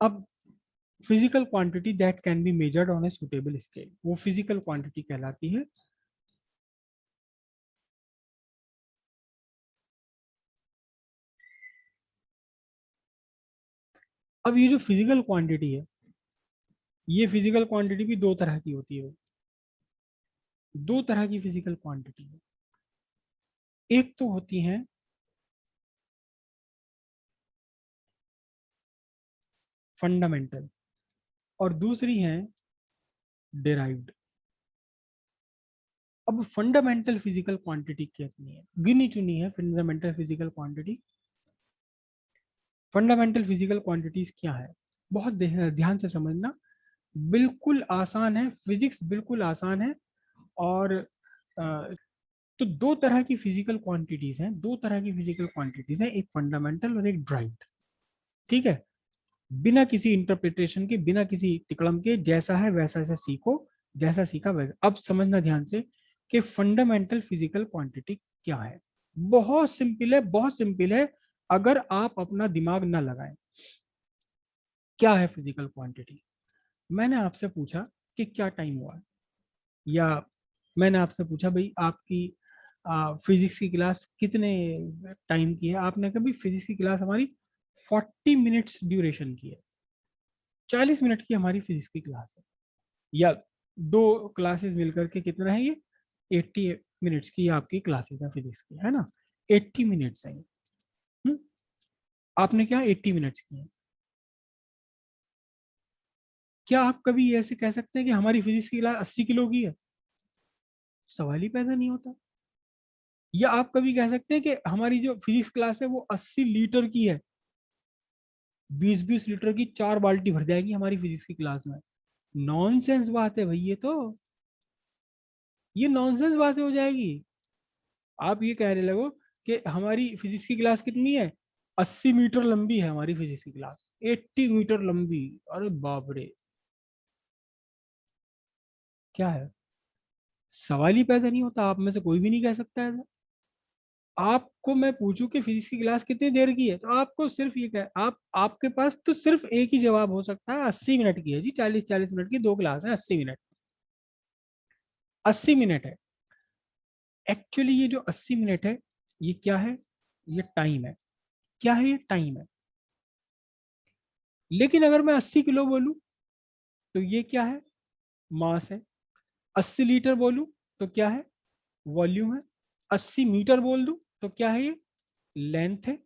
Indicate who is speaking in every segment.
Speaker 1: अब physical quantity that can be measured on a suitable scale, वो physical quantity कहलाती है। अब ये जो फिजिकल क्वांटिटी है, ये फिजिकल क्वांटिटी भी दो तरह की होती है। दो तरह की फिजिकल क्वांटिटी है। एक तो होती है फंडामेंटल, और दूसरी है डिराइव्ड। अब फंडामेंटल फिजिकल क्वांटिटी कितनी है, गिनी चुनी है fundamental physical quantity. Fundamental physical quantities क्या है, बहुत ध्यान से समझना। बिल्कुल आसान है, फिजिक्स बिल्कुल आसान है। और तो दो तरह की फिजिकल क्वांटिटीज हैं, दो तरह की फिजिकल क्वांटिटीज हैं, एक फंडामेंटल और एक ड्राइव्ड। ठीक है, बिना किसी इंटरप्रिटेशन के, बिना किसी तिकड़म के, जैसा है वैसा ऐसा सीखो, जैसा सीखा वैसा। अब समझना ध्यान से कि फंडामेंटल फिजिकल क्वांटिटी क्या है। बहुत सिंपल है, बहुत सिंपल है, अगर आप अपना दिमाग ना लगाएं। क्या है फिजिकल क्वांटिटी? मैंने आपसे पूछा कि क्या टाइम हुआ है, या मैंने आपसे पूछा भाई आपकी फिजिक्स की क्लास कितने टाइम की है, आपने कहा भाई फिजिक्स की क्लास हमारी 40 मिनट्स ड्यूरेशन की है, 40 मिनट की हमारी फिजिक्स की क्लास है। या दो क्लासेस मिलकर के कितना है ये, 80 मिनट्स की आपकी क्लासेस है फिजिक्स की, है ना? 80 मिनट्स है ये। हम्म? आपने क्या 80 मिनट्स की है? क्या आप कभी ऐसे कह सकते हैं कि हमारी फिजिक्स की क्लास 80 किलो की है? सवाल ही पैदा नहीं होता। या आप कभी कह सकते हैं कि हमारी जो फिजिक्स क्लास है वो 80 लीटर की है? 20-20 लीटर की 4 बाल्टी भर जाएगी हमारी फिजिक्स की क्लास में। नॉनसेंस बात है भाई, ये नॉनसेंस बातें हो जाएगी। आप ये कहने लगो कि हमारी फिजिक्स की क्लास कितनी है, 80 मीटर लंबी है हमारी फिजिक्स की क्लास, 80 मीटर लंबी। अरे बाप रे, क्या है? सवाल ही पैदा नहीं होता, आप में से कोई भी नहीं कह सकता है। आपको मैं पूछूं कि फिजिक्स की क्लास कितनी देर की है, तो आपको सिर्फ ये कह, आप आपके पास तो सिर्फ एक ही जवाब हो सकता है, 80 मिनट की है जी, 40-40 मिनट की दो क्लास है, 80 मिनट। 80 मिनट है। एक्चुअली ये जो 80 मिनट है, ये क्या है? ये टाइम है। क्या है? ये टाइम है। लेकिन अगर मैं 80 किलो बोलूं तो ये क्या है? मास है। 80 लीटर बोलूं तो क्या है? वॉल्यूम है। 80 मीटर बोल दूं तो क्या है? ये लेंथ है।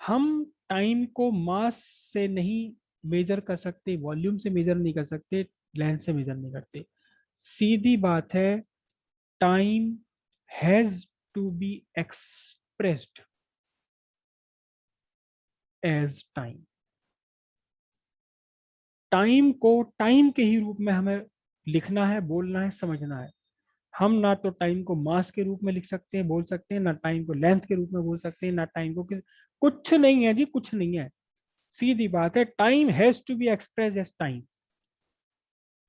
Speaker 1: हम टाइम को मास से नहीं मेजर कर सकते, वॉल्यूम से मेजर नहीं कर सकते, लेंथ से मेजर नहीं करते। सीधी बात है, time has to be expressed as time. Time को टाइम के ही रूप में हमें लिखना है, बोलना है, समझना है। हम ना तो टाइम को मास के रूप में लिख सकते हैं, बोल सकते हैं, ना टाइम को लेंथ के रूप में बोल सकते हैं, ना टाइम को कुछ नहीं है जी, कुछ नहीं है। सीधी बात है, time has to be express as time.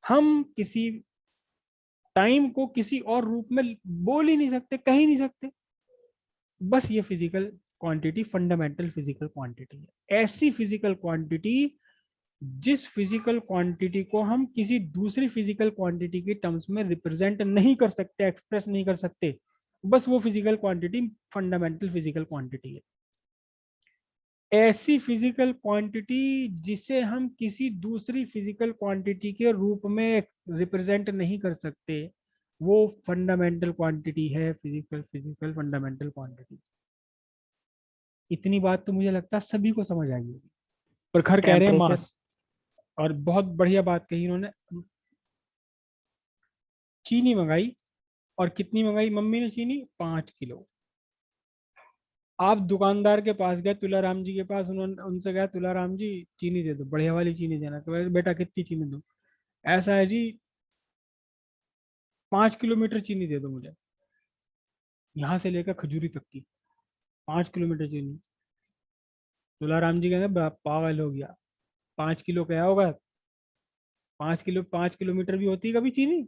Speaker 1: हम किसी टाइम को किसी और रूप में बोल ही नहीं सकते, कह ही नहीं सकते। बस ये physical quantity fundamental physical quantity है, ऐसी फिजिकल क्वांटिटी जिस फिजिकल क्वांटिटी को हम किसी दूसरी फिजिकल क्वांटिटी के टर्म्स में रिप्रेजेंट नहीं कर सकते, एक्सप्रेस नहीं कर सकते। बस वो physical quantity fundamental physical quantity है। ऐसी फिजिकल क्वांटिटी जिसे हम किसी दूसरी फिजिकल क्वांटिटी के रूप में रिप्रेजेंट नहीं कर सकते, वो फंडामेंटल क्वांटिटी है, फिजिकल फिजिकल फंडामेंटल क्वांटिटी। इतनी बात तो मुझे लगता है सभी को समझ आई होगी। प्रखर कह रहे हैं
Speaker 2: टेम्परेचर।
Speaker 1: मास। और बहुत बढ़िया बात कही इन्होंने। चीनी मंगाई, और कितनी मंगाई मम्मी ने चीनी? 5 किलो। आप दुकानदार के पास गए, तुलाराम जी के पास, उन्होंने उनसे कहा तुलाराम जी चीनी दे दो, बढ़िया वाली चीनी देना। तो बेटा कितनी चीनी दूं? ऐसा है जी, 5 किलोमीटर चीनी दे दो मुझे, यहाँ से लेकर खजूरी तक की, 5 किलोमीटर चीनी। तुलाराम जी कहते पागल हो गया, 5 किलो क्या होगा? 5 किलो, 5 किलोमीटर भी होती है कभी चीनी?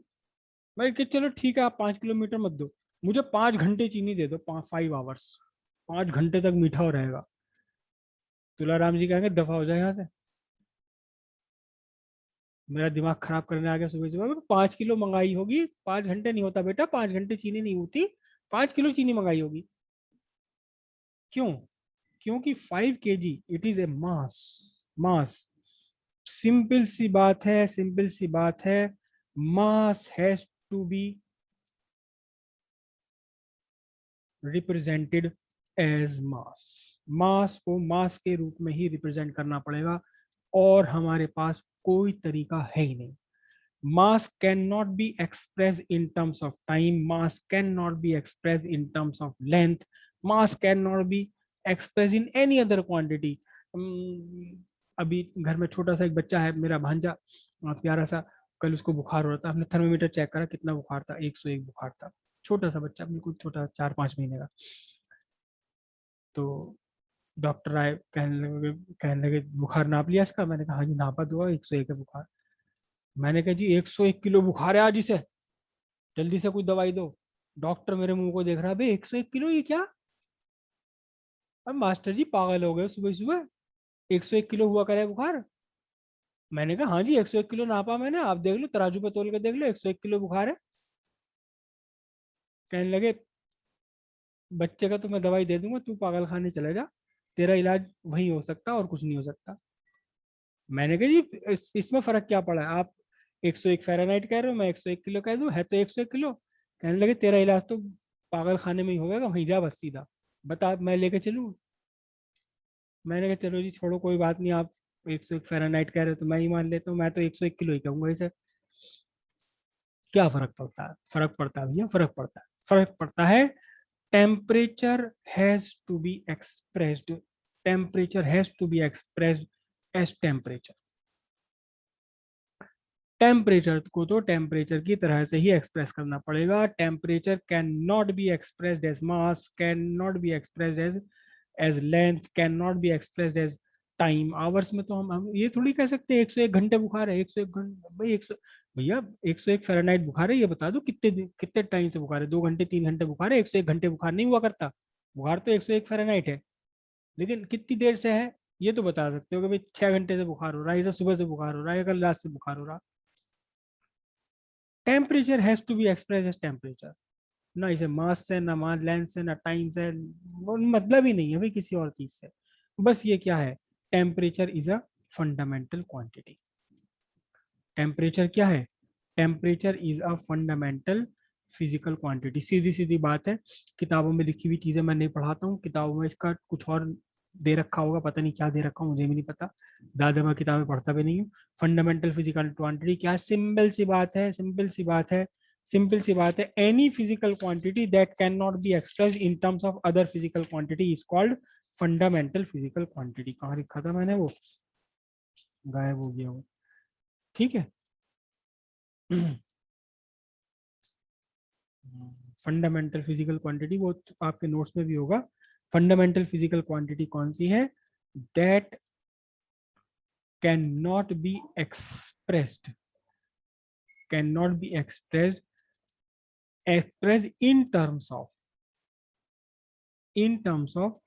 Speaker 1: मैं कि चलो ठीक है, आप 5 किलोमीटर मत दो, मुझे 5 घंटे चीनी दे दो, 5 5 आवर्स, 5 घंटे तक मीठा हो रहेगा। तुलाराम जी कहेंगे दफा हो जाए यहाँ से, मेरा दिमाग खराब करने आ गया सुबह सुबह। 5 किलो मंगाई होगी, 5 घंटे नहीं होता बेटा, 5 घंटे चीनी नहीं होती, 5 किलो चीनी मंगाई होगी। क्यों? क्योंकि 5 kg it is a mass. Mass, simple सी बात है, सिंपल सी बात है। Mass has to be represented as mass. Mass को मास के रूप में ही रिप्रेजेंट करना पड़ेगा, और हमारे पास कोई तरीका है ही नहीं। मास can not be express in terms of time, mass can not be express in terms of length, mass can not be express in any other quantity. अभी घर में छोटा सा एक बच्चा है, मेरा भांजा, प्यारा सा, कल उसको बुखार हो रहा था, हमने थर्मोमीटर चेक करा, कितना बुखार था, 101 बुखार था। छोटा सा बच्चा, बिल्कुल छोटा, 4-5 महीने का। तो डॉक्टर आए, कहने लगे बुखार नाप लिया इसका? मैंने कहा हाँ जी नापा, दो 101 है बुखार। मैंने कहा जी 101 किलो बुखार है आज इसे, जल्दी से कुछ दवाई दो। डॉक्टर मेरे मुंह को देख रहा है, भाई 101 किलो ये क्या? अब मास्टर जी पागल हो गए सुबह सुबह, 101 किलो हुआ करे बुखार? मैंने कहा हाँ जी 101 किलो नापा मैंने, आप देख लो तराजू पे तोल के देख लो, 101 किलो बुखार है। कहने लगे बच्चे का तो मैं दवाई दे दूंगा, तू पागल खाने चले जा, तेरा इलाज वही हो सकता और कुछ नहीं हो सकता। मैंने कहा जी इसमें फर्क क्या पड़ा है? आप 101 फ़ारेनहाइट कह रहे हो, मैं 101 किलो कह दूं, है तो 101 किलो। कहने लगे तेरा इलाज तो पागल खाने में ही होगा, वहीं जा बस सीधा, बता मैं लेके चलूँ? मैंने कहा चलो जी छोड़ो, कोई बात नहीं, आप 101 फ़ारेनहाइट कह रहे हो तो मैं ही मान लेता हूँ, मैं तो 101 किलो ही कहूंगा इसे। क्या फर्क पड़ता है? फर्क पड़ता है भैया, फर्क पड़ता है, फर्क पड़ता है। Temperature has to be expressed, temperature has to be expressed as temperature. Temperature को तो टेम्परेचर की तरह से ही एक्सप्रेस करना पड़ेगा। Temperature can not be expressed as mass, can not be expressed as length, can not be expressed as time. Hours में तो हम ये थोड़ी कह सकते 101 घंटे बुखार है, 101 घंटे भाई, 100, भैया 101 फ़ारेनहाइट बुखार है, ये बता दो कितने टाइम से बुखार है? 2 घंटे 3 घंटे बुखार है, 101 घंटे बुखार नहीं हुआ करता। बुखार तो 101 फ़ारेनहाइट है, लेकिन कितनी देर से है ये तो बता सकते हो कि भाई 6 घंटे से बुखार हो रहा है, इसे सुबह से बुखार हो रहा है, कल रात से बुखार हो रहा है। Temperature has to be express as temperature, ना इसे मास से, ना मास लेंथ से, ना टाइम से, वो मतलब ही नहीं है भाई किसी और चीज से। बस ये क्या है? Temperature is a fundamental quantity. Temperature क्या है? Temperature is a fundamental physical quantity. सीधी सीधी बात है, किताबों में लिखी हुई चीजें मैं नहीं पढ़ाता हूँ, किताबों में इसका कुछ और दे रखा होगा, पता नहीं क्या दे रखा हो, मुझे भी नहीं पता, ज्यादा मैं किताबें पढ़ता भी नहीं हूँ। फंडामेंटल फिजिकल क्वांटिटी क्या? सिंपल सी बात है, सिंपल सी बात है, सिंपल सी बात है, any physical quantity that can not be express in terms of other physical quantity is called fundamental physical quantity. कहाँ लिखा था मैंने वो, गायब हो गया वो। ठीक है। फंडामेंटल फिजिकल क्वांटिटी वो तो आपके नोट्स में भी होगा। फंडामेंटल फिजिकल क्वांटिटी कौन सी है? That can not be expressed, can not be expressed, express in terms of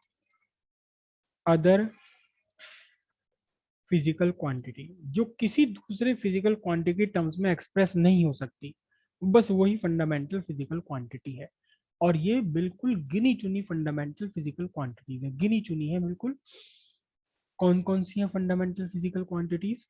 Speaker 1: other physical quantity, जो किसी दूसरे फिजिकल क्वांटिटी टर्म्स में एक्सप्रेस नहीं हो सकती, बस वही फंडामेंटल फिजिकल क्वांटिटी है। और ये बिल्कुल गिनी चुनी फंडामेंटल फिजिकल क्वांटिटीज है, गिनी चुनी है बिल्कुल। कौन कौन सी है फंडामेंटल फिजिकल क्वांटिटीज?